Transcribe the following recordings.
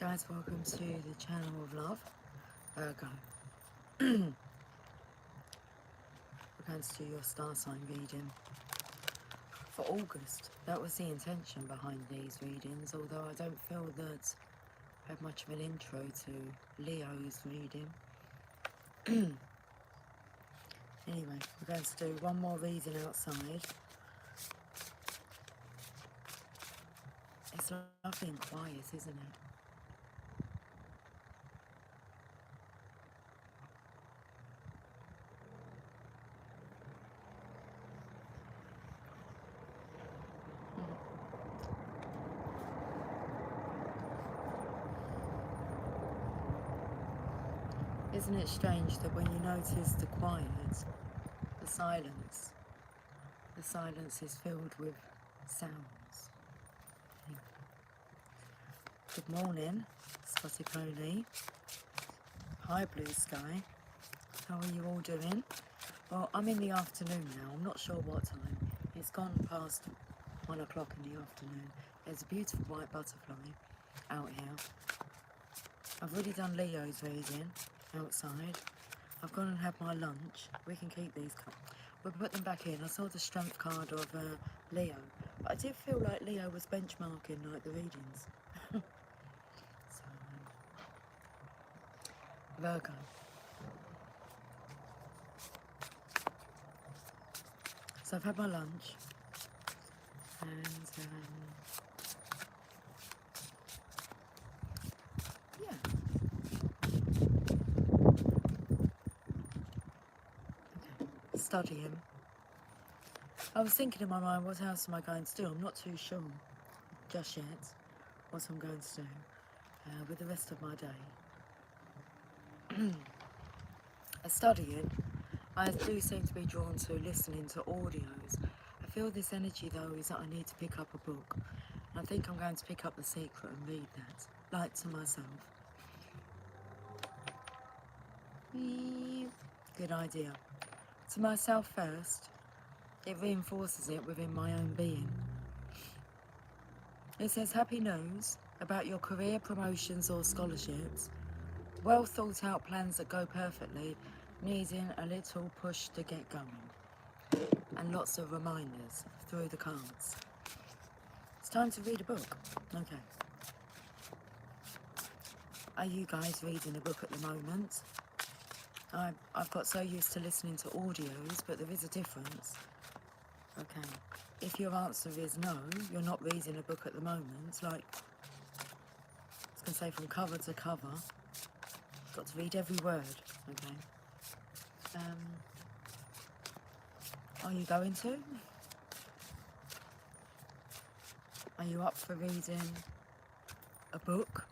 guys, welcome to the channel of love, Virgo. We're going to do your star sign reading for August. That was the intention behind these readings, although I don't feel that I have much of an intro to Leo's reading. Anyway, we're going to do one more reading outside. It's lovely and quiet, isn't it? Isn't it strange that when you notice the quiet, the silence is filled with sounds? Good morning, Spotty Pony. Hi, Blue Sky. How are you all doing? Well, I'm in the afternoon now. I'm not sure what time. It's gone past 1 o'clock in the afternoon. There's a beautiful white butterfly out here. I've already done Leo's reading outside. I've gone and had my lunch. We can keep these. We'll put them back in. I saw the strength card of Leo. But I did feel like Leo was benchmarking like the readings. So, Virgo. So I've had my lunch. And yeah. Studying. I was thinking in my mind, what else am I going to do? I'm not too sure just yet what I'm going to do with the rest of my day. Studying, I do seem to be drawn to listening to audios. I feel this energy though is that I need to pick up a book. And I think I'm going to pick up The Secret and read that, like to myself. Good idea. To myself first. It reinforces it within my own being. It says, happy news about your career promotions or scholarships. Well thought out plans that go perfectly, needing a little push to get going. And lots of reminders through the cards. It's time to read a book. Okay. Are you guys reading a book at the moment? I've got so used to listening to audios, but there is a difference. Okay, if your answer is no, you're not reading a book at the moment, like, I was going to say from cover to cover, got to read every word, okay. Are you going to? Are you up for reading a book?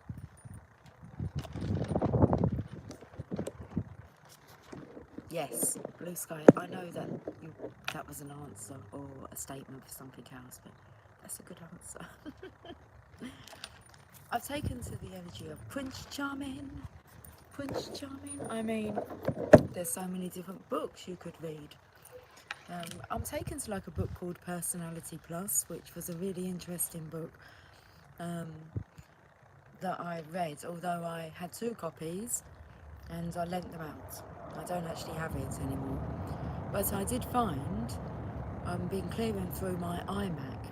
Yes, Blue Sky. I know that that was an answer or a statement for something else, but that's a good answer. I've taken to the energy of Prince Charming. Prince Charming. I mean, there's so many different books you could read. I'm taken to like a book called Personality Plus, which was a really interesting book that I read, although I had 2 copies and I lent them out. I don't actually have it anymore. But I did find, I've been clearing through my iMac,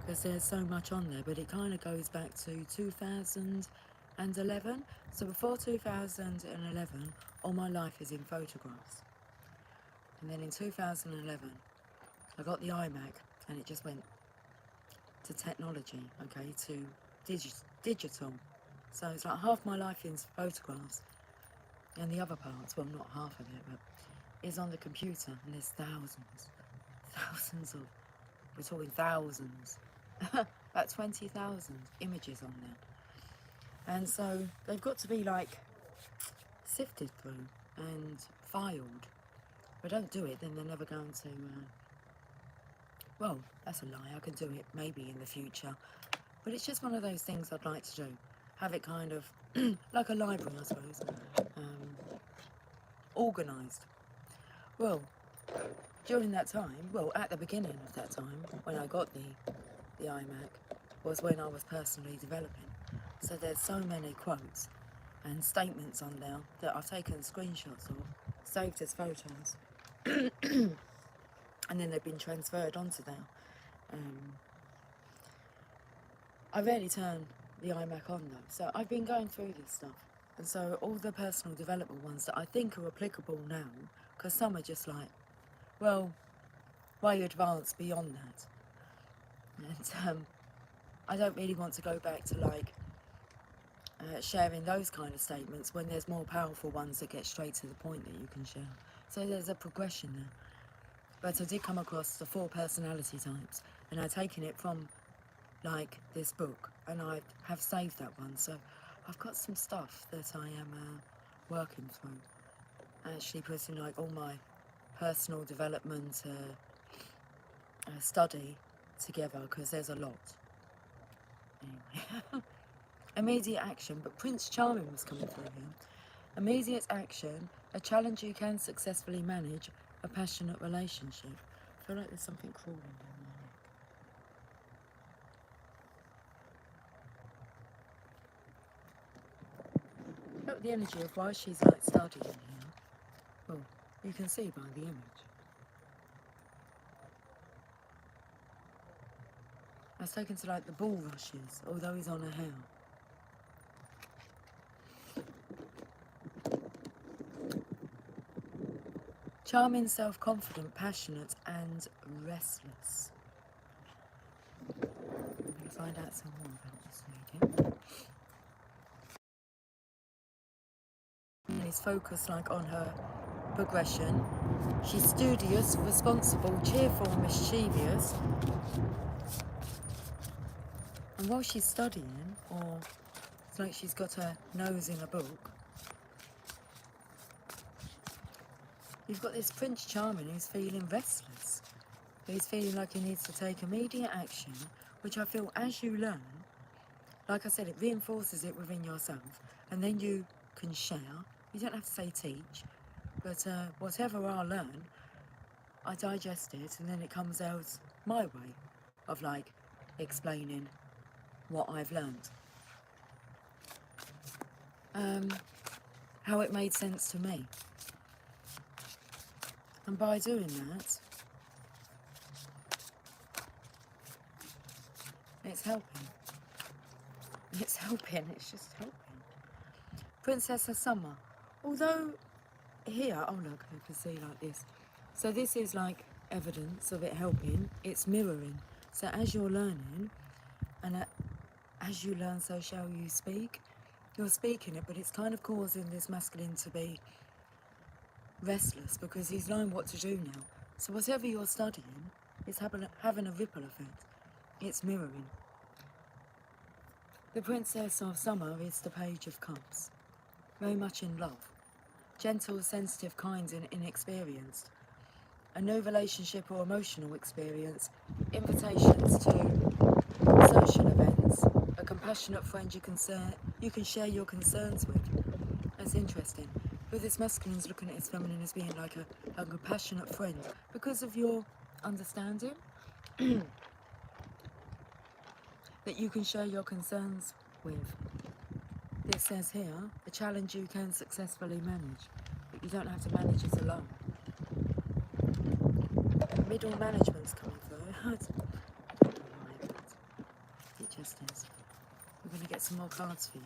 because there's so much on there, but it kind of goes back to 2011. So before 2011, all my life is in photographs. And then in 2011, I got the iMac, and it just went to technology, okay, to digital. So it's like half my life is photographs, and the other parts, well, not half of it, but is on the computer, and there's thousands of, we're talking thousands, about 20,000 images on there. And so they've got to be like sifted through and filed. If I don't do it, then they're never going to, well, that's a lie, I can do it maybe in the future. But it's just one of those things I'd like to do. Have it kind of, like a library, I suppose, organised. Well, during that time, well, at the beginning of that time, when I got the iMac, was when I was personally developing. So there's so many quotes and statements on there that I've taken screenshots of, saved as photos, and then they've been transferred onto there. I rarely turn the iMac on though, so I've been going through this stuff, and so all the personal development ones that I think are applicable now, because some are just like, well, way advanced beyond that, and I don't really want to go back to like sharing those kind of statements when there's more powerful ones that get straight to the point that you can share. So there's a progression there. But I did come across the 4 personality types, and I've taken it from like this book, and I have saved that one. So I've got some stuff that I am working through, actually putting like all my personal development study together, because there's a lot. Anyway. Immediate action, but Prince Charming was coming through here. Immediate action, a challenge you can successfully manage, a passionate relationship. I feel like there's something crawling down my neck. Look at the energy of why she's like studying here. Well, you can see by the image. I was taken to like the bulrushes, although he's on a hill. Charming, self-confident, passionate, and restless. I'm going to find out some more about this lady. Is focused like on her progression. She's studious, responsible, cheerful, mischievous. And while she's studying, or it's like she's got her nose in a book, you've got this Prince Charming who's feeling restless. He's feeling like he needs to take immediate action, which I feel as you learn, like I said, it reinforces it within yourself, and then you can share. You don't have to say teach, but whatever I learn, I digest it, and then it comes out my way of like explaining what I've learned. How it made sense to me. And by doing that, it's helping. It's helping, it's just helping. Princess of Summer. Although here, oh look, you can see like this. So this is like evidence of it helping. It's mirroring. So as you're learning, and as you learn, so shall you speak. You're speaking it, but it's kind of causing this masculine to be restless because he's knowing what to do now. So whatever you're studying, it's having a ripple effect. It's mirroring. The Princess of Summer is the Page of Cups. Very much in love. Gentle, sensitive, kind and inexperienced. A new relationship or emotional experience. Invitations to social events. A compassionate friend you can share your concerns with. That's interesting. But this masculine's looking at his feminine as being like a compassionate friend because of your understanding that you can share your concerns with. It says here, a challenge you can successfully manage, but you don't have to manage it alone. Middle management's coming through. I don't know why, but it just is. We're going to get some more cards for you.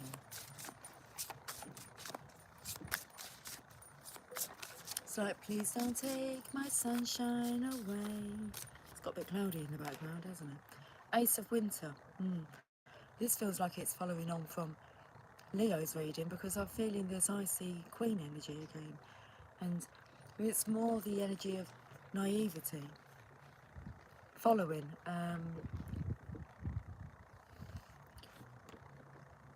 It's like, please don't take my sunshine away. It's got a bit cloudy in the background, hasn't it? Ace of Winter. This feels like it's following on from Leo's reading because I'm feeling this icy queen energy again. And it's more the energy of naivety. Following.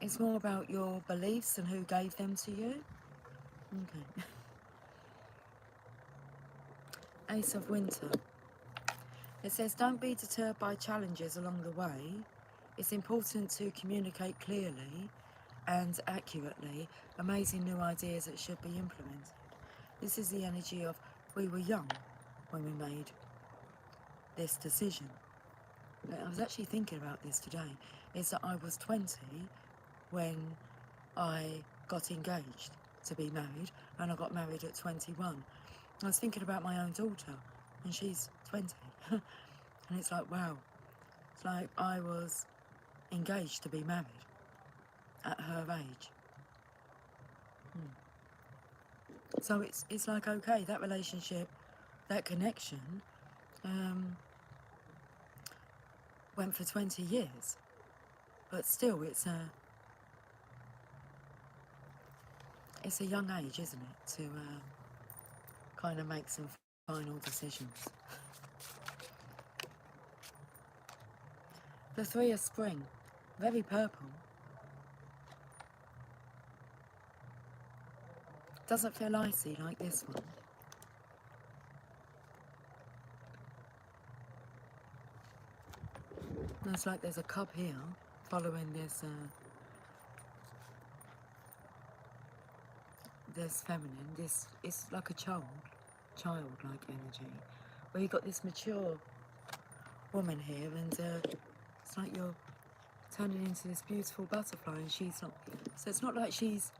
It's more about your beliefs and who gave them to you. Okay. Ace of Winter. It says, don't be deterred by challenges along the way. It's important to communicate clearly and accurately amazing new ideas that should be implemented. This is the energy of we were young when we made this decision. I was actually thinking about this today, is that I was 20 when I got engaged to be married, and I got married at 21. I was thinking about my own daughter, and she's 20. And it's like, wow, it's like I was engaged to be married at her age. So it's like, okay, that relationship, that connection went for 20 years, but still it's a young age, isn't it, to kind of make some final decisions. The Three of Spring, very purple. Doesn't feel icy like this one. It's like there's a cub here following this feminine. This is like a childlike energy, where you've got this mature woman here, and it's like you're turning into this beautiful butterfly, and she's not. So it's not like she's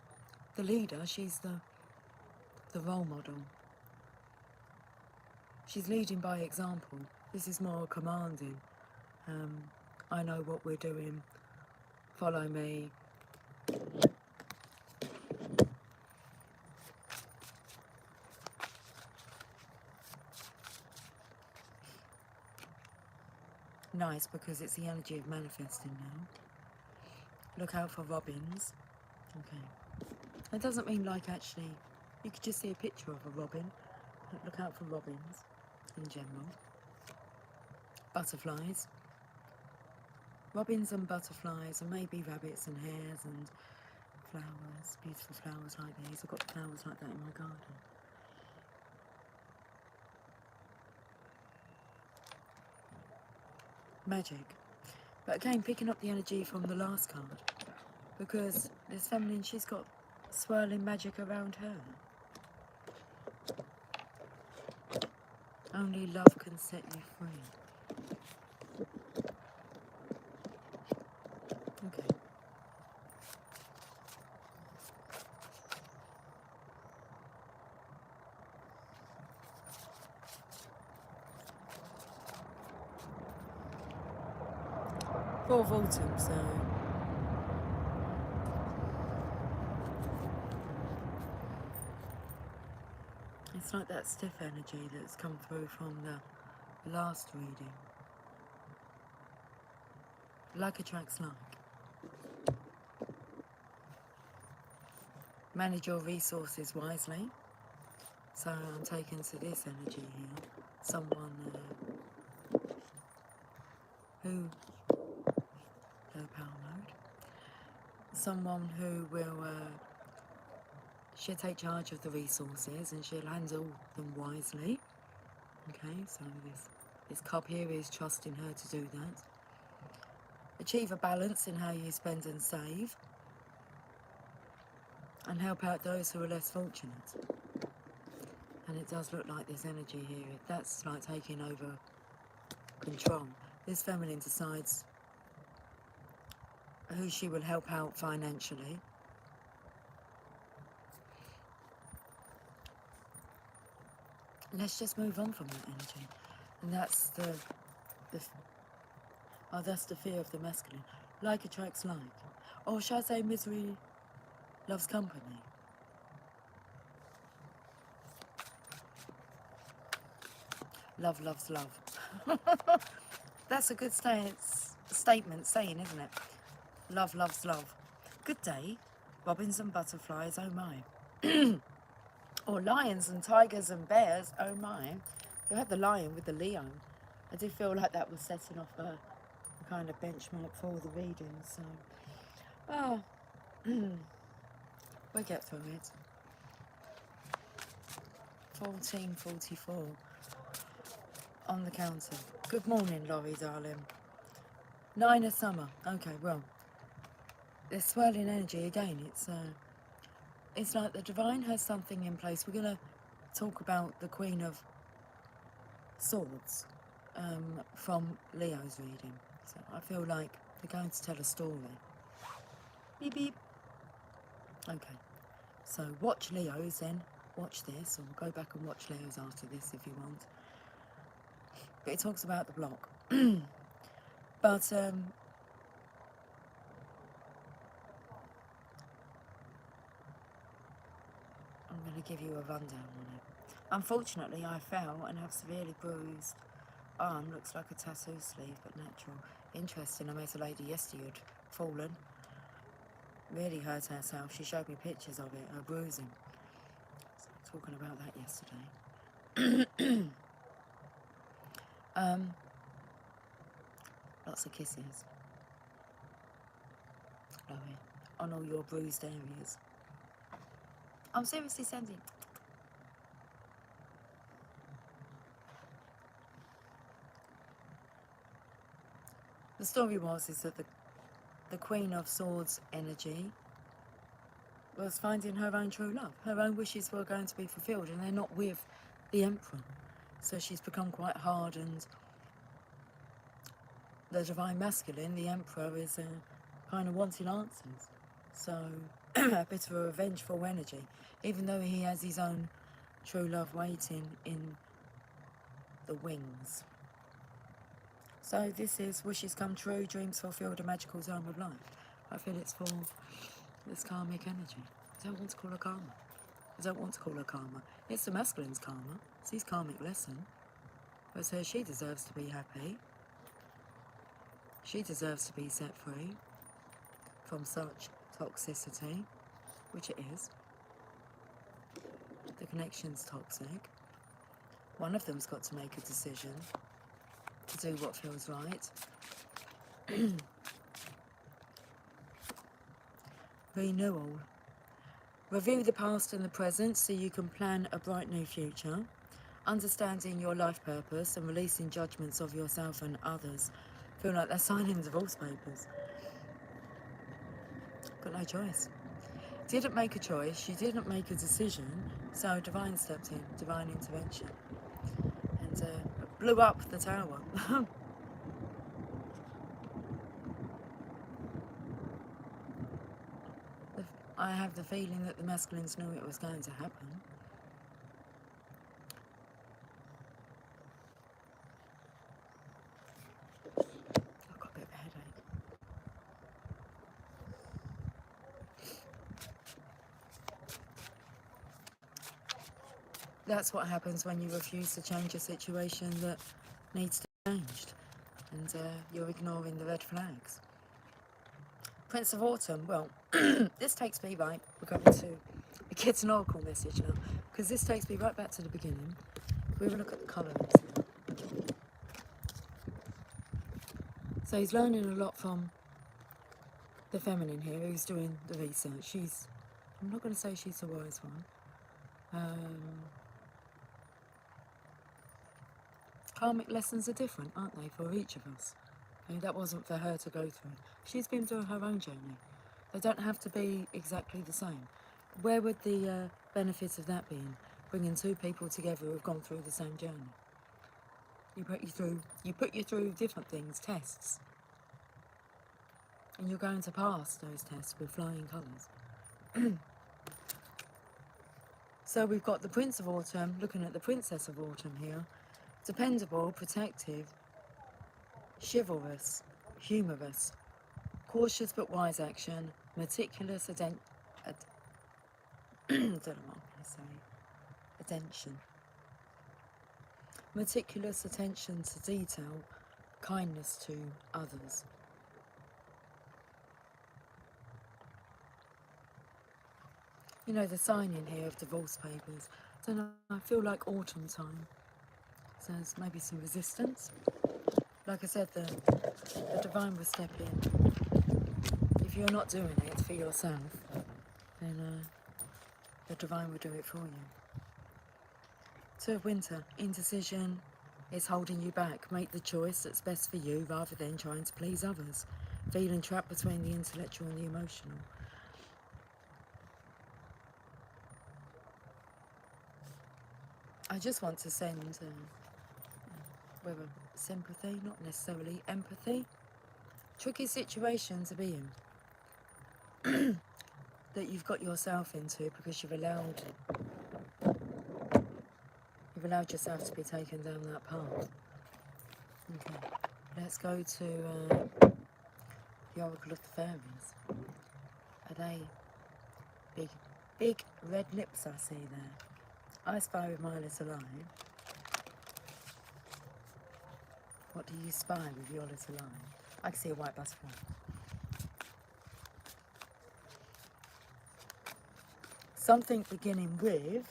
the leader, she's the role model. She's leading by example. This is more commanding. I know what we're doing, follow me. Nice, because it's the energy of manifesting now. Look out for robins. Okay. It doesn't mean like actually, you could just see a picture of a robin. Look out for robins in general. Butterflies. Robins and butterflies, and maybe rabbits and hares and flowers, beautiful flowers like these. I've got flowers like that in my garden. Magic. But again, picking up the energy from the last card, because this feminine, she's got swirling magic around her. Only love can set you free. Okay. Four of autumn, so it's like that stiff energy that's come through from the last reading. Like attracts like. Manage your resources wisely. So I'm taken to this energy here. Someone who, low power mode. Someone who will, she'll take charge of the resources and she'll handle them wisely. Okay, so this cup here is trusting her to do that. Achieve a balance in how you spend and save. And help out those who are less fortunate. And it does look like this energy here, that's like taking over control. This feminine decides who she will help out financially. Let's just move on from that energy. And that's that's the fear of the masculine. Like attracts like. Or shall I say misery loves company? Love loves love. That's a good statement saying, isn't it? Love loves love. Good day. Robins and butterflies, oh my. Or lions and tigers and bears, oh my. You had the lion with the Leo. I did feel like that was setting off a kind of benchmark for all the readings. So, we'll get through it. 14:44 on the counter. Good morning, Laurie, darling. 9 of summer. Okay, well, this swirling energy again. It's like the divine has something in place. We're going to talk about the Queen of Swords from Leo's reading. So I feel like they're going to tell a story. Beep beep. Okay, so watch Leo's then. Watch this, or go back and watch Leo's after this if you want. But it talks about the block. But I'm going to give you a rundown on it. Unfortunately, I fell and have severely bruised arm. Looks like a tattoo sleeve, but natural. Interesting, I met a lady yesterday who'd fallen. Really hurt herself. She showed me pictures of it, her bruising. So, talking about that yesterday. Lots of kisses. Chloe, on all your bruised areas. I'm seriously sending. The story is that the Queen of Swords energy was finding her own true love. Her own wishes were going to be fulfilled, and they're not with the Emperor. So she's become quite hard, and the Divine Masculine, the Emperor, is kind of wanting answers. So a bit of a revengeful energy, even though he has his own true love waiting in the wings. So this is wishes come true, dreams fulfilled, a magical time of life. I feel it's for this karmic energy. I don't want to call her karma. I don't want to call her karma. It's the masculine's karma. It's his karmic lesson. But so she deserves to be happy. She deserves to be set free from such toxicity, which it is. The connection's toxic. One of them's got to make a decision to do what feels right. Renewal. Review the past and the present so you can plan a bright new future. Understanding your life purpose and releasing judgments of yourself and others. Feel like they're signing divorce papers. Got no choice. Didn't make a choice, she didn't make a decision, so Divine stepped in, Divine intervention. And blew up the tower. I have the feeling that the masculines knew it was going to happen. I've got a bit of a headache. That's what happens when you refuse to change a situation that needs to be changed. And you're ignoring the red flags. Prince of Autumn, well, this takes me right, we're going to, it gets an oracle message now, because this takes me right back to the beginning. We have a look at the colours. So he's learning a lot from the feminine here, who's doing the research. I'm not going to say she's the wise one. Karmic lessons are different, aren't they, for each of us? I mean, that wasn't for her to go through. She's been through her own journey. They don't have to be exactly the same. Where would the benefit of that be in? Bringing two people together who've gone through the same journey. You put you through different things, tests. And you're going to pass those tests with flying colours. So we've got the Prince of Autumn, looking at the Princess of Autumn here. Dependable, protective, chivalrous, humorous, cautious but wise action, meticulous don't know what I'm going to say. Attention. Meticulous attention to detail, kindness to others. You know, the signing here of divorce papers. I don't know, I feel like autumn time. So there's maybe some resistance. Like I said, the Divine will step in. If you're not doing it for yourself, then the Divine will do it for you. Two of Winter, indecision is holding you back. Make the choice that's best for you rather than trying to please others. Feeling trapped between the intellectual and the emotional. I just want to send whether sympathy, not necessarily empathy. Tricky situation to be in. that you've got yourself into because you've allowed yourself to be taken down that path. Okay, let's go to the Oracle of the Fairies. Are they big red lips I see there? I spy with my little eye. What do you spy with your little eye? I can see a white butterfly. Something beginning with,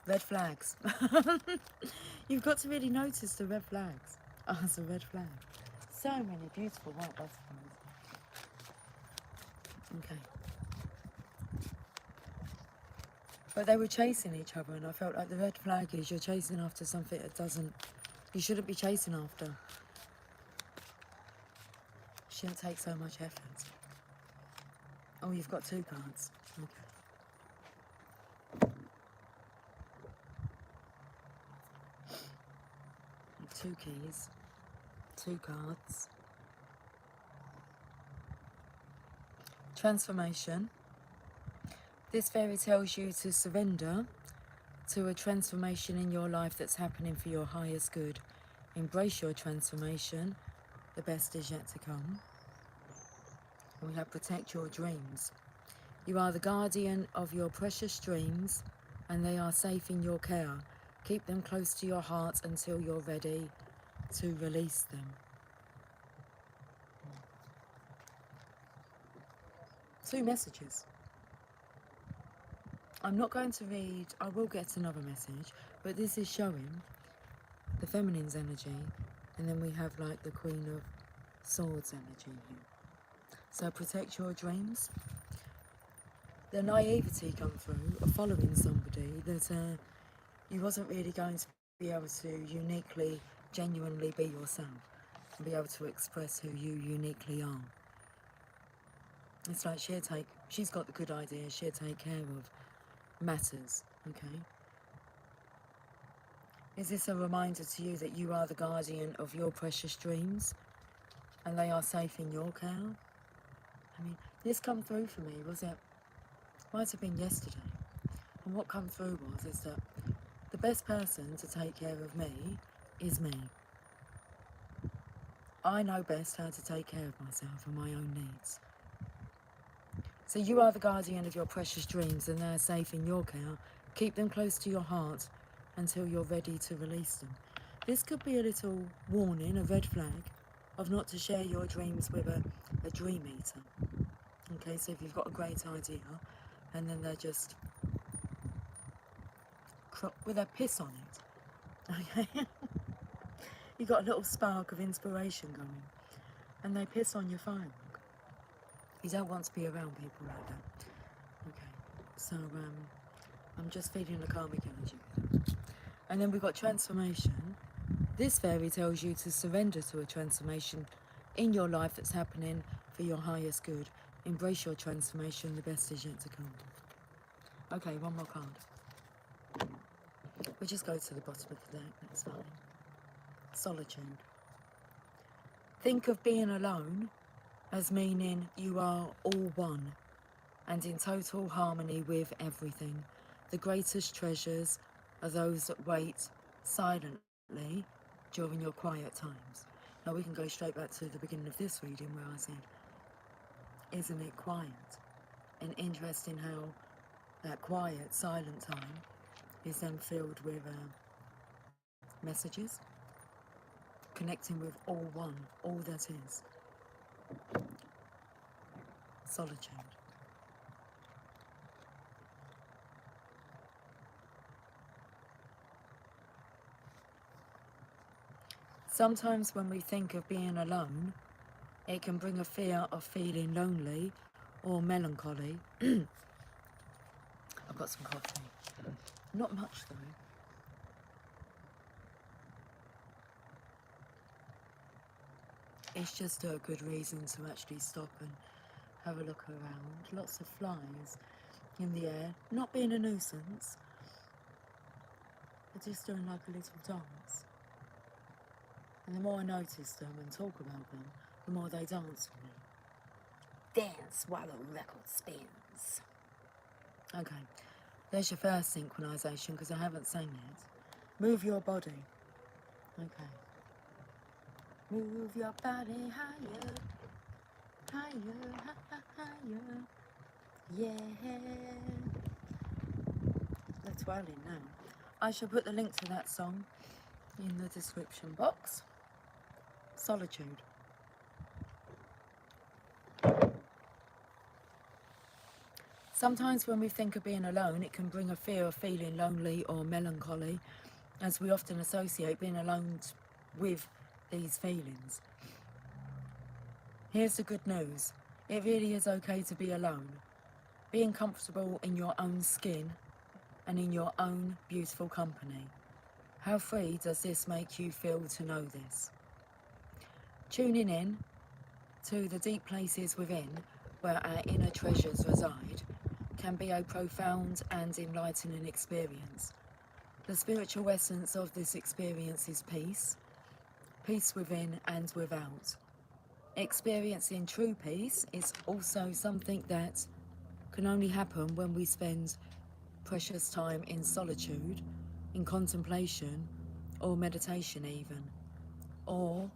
red flags. You've got to really notice the red flags. It's a red flag. So many beautiful white butterflies. Okay. But they were chasing each other, and I felt like the red flag is you're chasing after something that you shouldn't be chasing after. Shouldn't take so much effort. Oh, you've got 2 cards. Okay. 2 keys, 2 cards. Transformation. This fairy tells you to surrender to a transformation in your life that's happening for your highest good. Embrace your transformation. The best is yet to come. And we have protect your dreams. You are the guardian of your precious dreams, and they are safe in your care. Keep them close to your heart until you're ready to release them. 2 messages. I'm not going to read, I will get another message, but this is showing the feminine's energy, and then we have like the Queen of Swords energy here. So protect your dreams. The naivety come through of following somebody that you wasn't really going to be able to uniquely, genuinely be yourself and be able to express who you uniquely are. It's like she's got the good idea, she'll take care of matters, okay? Is this a reminder to you that you are the guardian of your precious dreams and they are safe in your care? I mean, this come through for me, might have been yesterday. And what come through is that the best person to take care of me is me. I know best how to take care of myself and my own needs. So you are the guardian of your precious dreams and they're safe in your care. Keep them close to your heart until you're ready to release them. This could be a little warning, a red flag, of not to share your dreams with a dream eater. Okay, so if you've got a great idea and then they're just with a piss on it, okay? You got a little spark of inspiration going and they piss on your firework. You don't want to be around people like that. Okay, so I'm just feeling the karmic energy. And then we've got transformation. This fairy tells you to surrender to a transformation in your life that's happening for your highest good. Embrace your transformation, the best is yet to come. Okay, 1 more card. We'll just go to the bottom of the deck, that's fine. Solitude. Think of being alone as meaning you are all one and in total harmony with everything. The greatest treasures are those that wait silently during your quiet times. Now we can go straight back to the beginning of this reading where I said, isn't it quiet? And interesting how that quiet, silent time is then filled with messages, connecting with all one, all that is. Solitude. Sometimes when we think of being alone, it can bring a fear of feeling lonely or melancholy. I've got some coffee. Not much though. It's just a good reason to actually stop and have a look around. Lots of flies in the air, not being a nuisance, but just doing like a little dance. And the more I notice them and talk about them, the more they dance with me. Dance while the record spins. Okay, there's your first synchronization because I haven't sang it. Move your body. Okay. Move your body higher, higher, higher. Yeah. Let's roll in now. I shall put the link to that song in the description box. Solitude. Sometimes when we think of being alone, it can bring a fear of feeling lonely or melancholy, as we often associate being alone with these feelings. Here's the good news. It really is okay to be alone. Being comfortable in your own skin and in your own beautiful company. How free does this make you feel to know this? Tuning in to the deep places within where our inner treasures reside can be a profound and enlightening experience. The spiritual essence of this experience is peace, peace within and without. Experiencing true peace is also something that can only happen when we spend precious time in solitude, in contemplation, or meditation even, or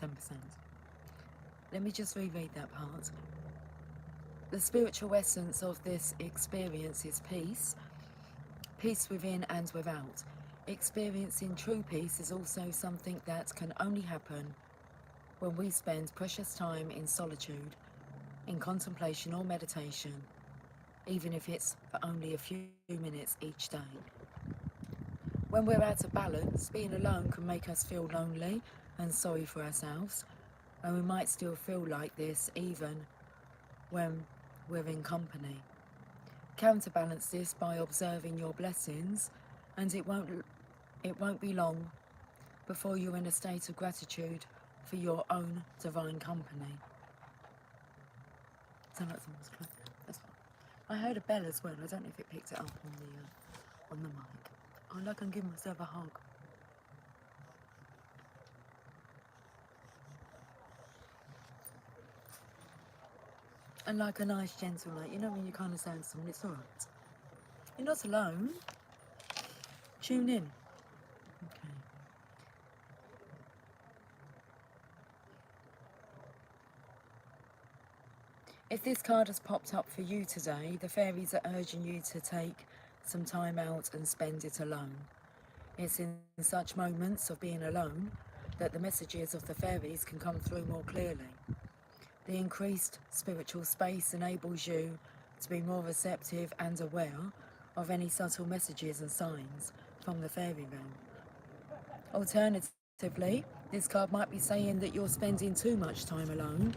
10%. Let me just reread that part. The spiritual essence of this experience is peace, peace within and without. Experiencing true peace is also something that can only happen when we spend precious time in solitude, in contemplation or meditation, even if it's for only a few minutes each day. When we're out of balance, being alone can make us feel lonely and sorry for ourselves, and we might still feel like this even when we're in company. Counterbalance this by observing your blessings, and it won't be long before you're in a state of gratitude for your own divine company. Sound like someone's close. That's fine. I heard a bell as well. I don't know if it picked it up on the mic. I can give myself a hug. And like a nice gentle light, you know when you kind of sound someone, it's alright. You're not alone. Tune in. Okay. If this card has popped up for you today, the fairies are urging you to take some time out and spend it alone. It's in such moments of being alone that the messages of the fairies can come through more clearly. The increased spiritual space enables you to be more receptive and aware of any subtle messages and signs from the fairy realm. Alternatively, this card might be saying that you're spending too much time alone,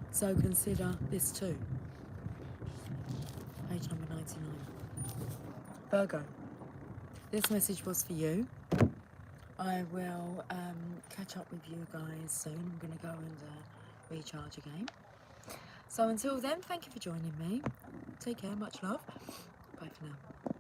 so consider this too. Page number 99. Virgo, this message was for you. I will catch up with you guys soon. I'm going to go and recharge again. So until then, thank you for joining me. Take care, much love. Bye for now.